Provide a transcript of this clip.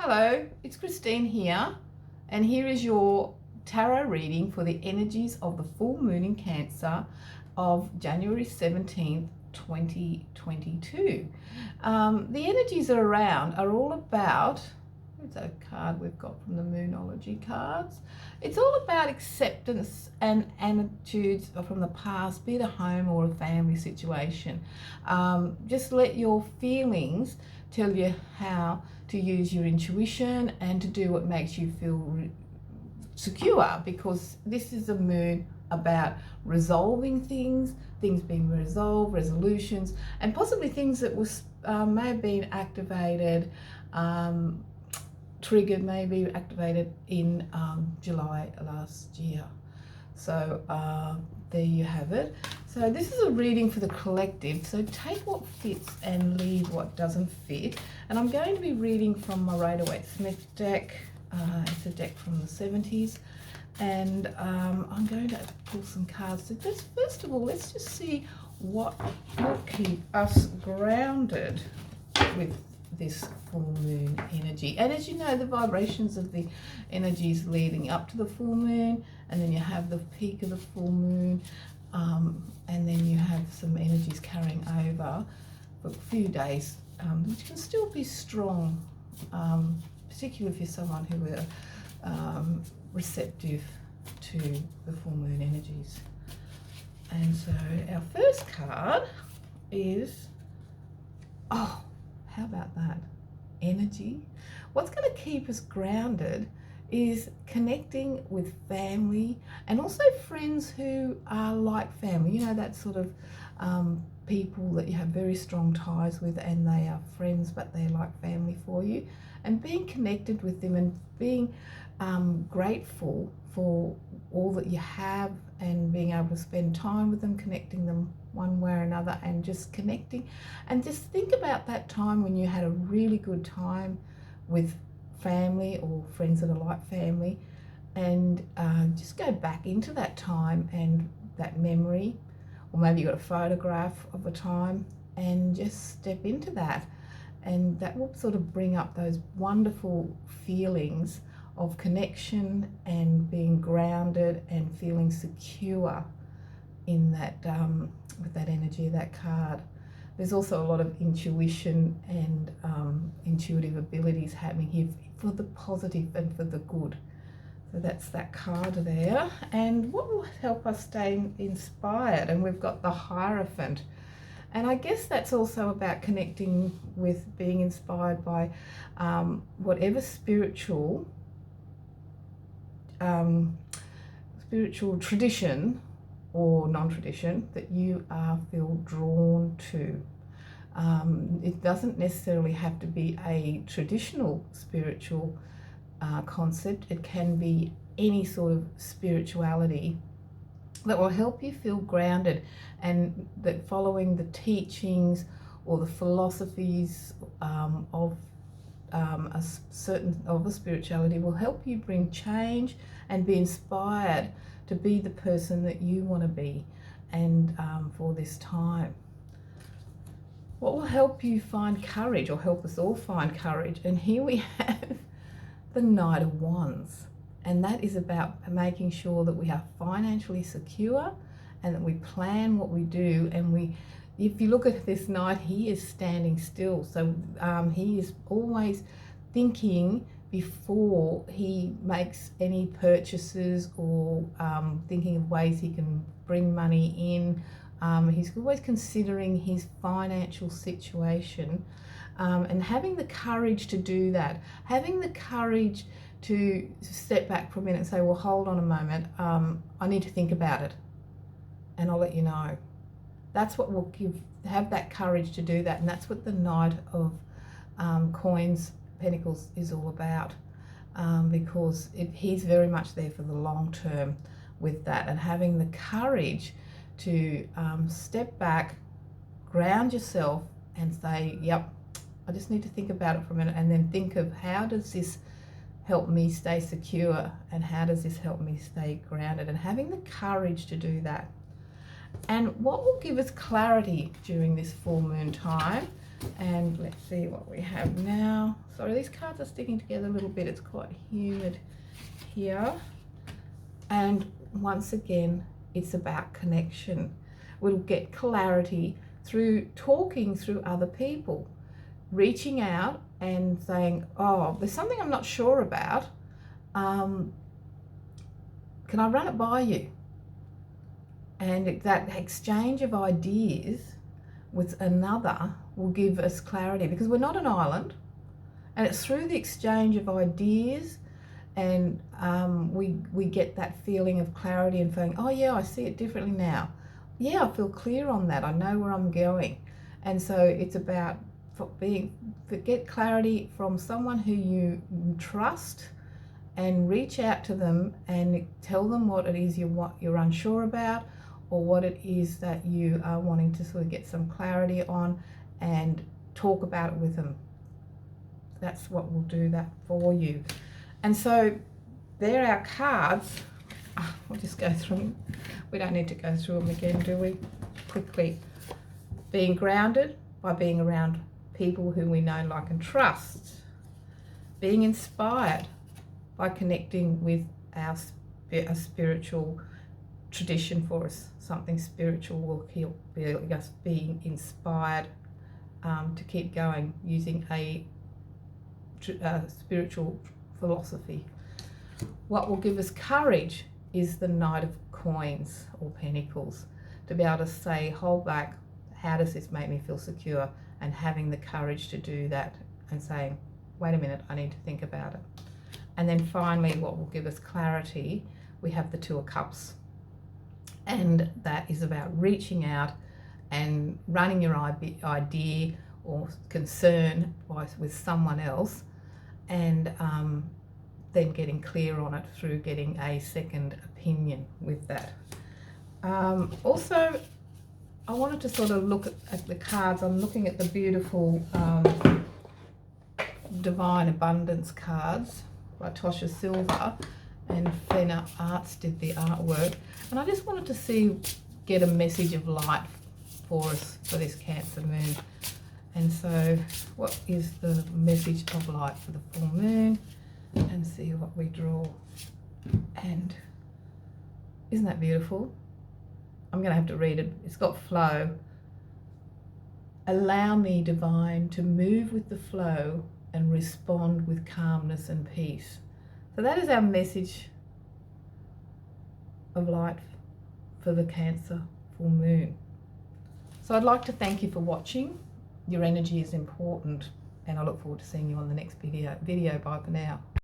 Hello, it's Christine here, and here is your tarot reading for the energies of the full moon in Cancer of January 17th, 2022. The energies that are around are all about, where's that card we've got from the Moonology cards? It's all about acceptance and attitudes from the past, be it a home or a family situation. Just let your feelings tell you how to use your intuition and to do what makes you feel secure, because this is a moon about resolving things being resolved, resolutions, and possibly things that was may have been activated, triggered, maybe activated in July last year. So there you have it. So this is a reading for the collective, so take what fits and leave what doesn't fit. And I'm going to be reading from my Rider-Waite-Smith deck. It's a deck from the 70s, and I'm going to pull some cards. So just, first of all, let's just see what will keep us grounded with this full moon energy. And as you know, the vibrations of the energies leading up to the full moon, and then you have the peak of the full moon, and then you have some energies carrying over for a few days, which can still be strong, particularly if you're someone who are receptive to the full moon energies. And so our first card is, oh, how about that? Energy. What's going to keep us grounded is connecting with family and also friends who are like family. You know, that sort of people that you have very strong ties with, and they are friends but they're like family for you. And being connected with them and being grateful for all that you have, and being able to spend time with them, connecting them one way or another, and just connecting. And just think about that time when you had a really good time with family or friends that are like family, and just go back into that time and that memory, or maybe you got a photograph of a time, and just step into that, and that will sort of bring up those wonderful feelings of connection and being grounded and feeling secure in that with that energy of that card. There's also a lot of intuition and intuitive abilities happening here for the positive and for the good. So that's that card there. And what will help us stay inspired? And we've got the Hierophant. And I guess that's also about connecting with being inspired by whatever spiritual tradition or non-tradition that you feel drawn to. It doesn't necessarily have to be a traditional spiritual concept. It can be any sort of spirituality that will help you feel grounded, and that following the teachings or the philosophies of a spirituality will help you bring change and be inspired to be the person that you want to be, and for this time. What will help you find courage, or help us all find courage? And here we have the Knight of Wands, and that is about making sure that we are financially secure and that we plan what we do. And if you look at this knight, he is standing still, so he is always thinking before he makes any purchases, or thinking of ways he can bring money in. He's always considering his financial situation, and having the courage to do that, having the courage to step back for a minute and say, well, hold on a moment, I need to think about it and I'll let you know. That's what will have that courage to do that, and that's what the Knight of Pentacles is all about, because he's very much there for the long term with that, and having the courage to step back, ground yourself, and say, yep, I just need to think about it for a minute, and then think of, how does this help me stay secure, and how does this help me stay grounded? And having the courage to do that. And what will give us clarity during this full moon time And let's see what we have now. Sorry, these cards are sticking together a little bit. It's quite humid here. And once again, it's about connection. We'll get clarity through talking through other people, reaching out and saying, oh, there's something I'm not sure about. Can I run it by you? And that exchange of ideas with another will give us clarity, because we're not an island, and it's through the exchange of ideas and we get that feeling of clarity and feeling, oh yeah, I see it differently now. Yeah, I feel clear on that. I know where I'm going. And so it's about get clarity from someone who you trust, and reach out to them and tell them what it is you're unsure about, or what it is that you are wanting to sort of get some clarity on, and talk about it with them. That's what will do that for you. And so there are our cards. We'll just go through them. We don't need to go through them again, do we? Quickly. Being grounded by being around people who we know, like, and trust. Being inspired by connecting with a spiritual tradition for us. Something spiritual will be us being inspired to keep going using a spiritual philosophy. What will give us courage is the Knight of Coins or Pentacles, to be able to say, hold back, how does this make me feel secure, and having the courage to do that and saying, wait a minute, I need to think about it. And then finally, what will give us clarity, we have the Two of Cups, and that is about reaching out and running your idea or concern with someone else, and then getting clear on it through getting a second opinion with that. Also, I wanted to sort of look at the cards. I'm looking at the beautiful Divine Abundance cards by Tosha Silver, and Fenna Arts did the artwork. And I just wanted to get a message of light for us for this Cancer moon. And so what is the message of light for the full moon? And see what we draw. And isn't that beautiful? I'm going to have to read it. It's got flow. Allow me, divine, to move with the flow and respond with calmness and peace. So that is our message of light for the Cancer full moon. So I'd like to thank you for watching. Your energy is important, and I look forward to seeing you on the next video. Bye for now.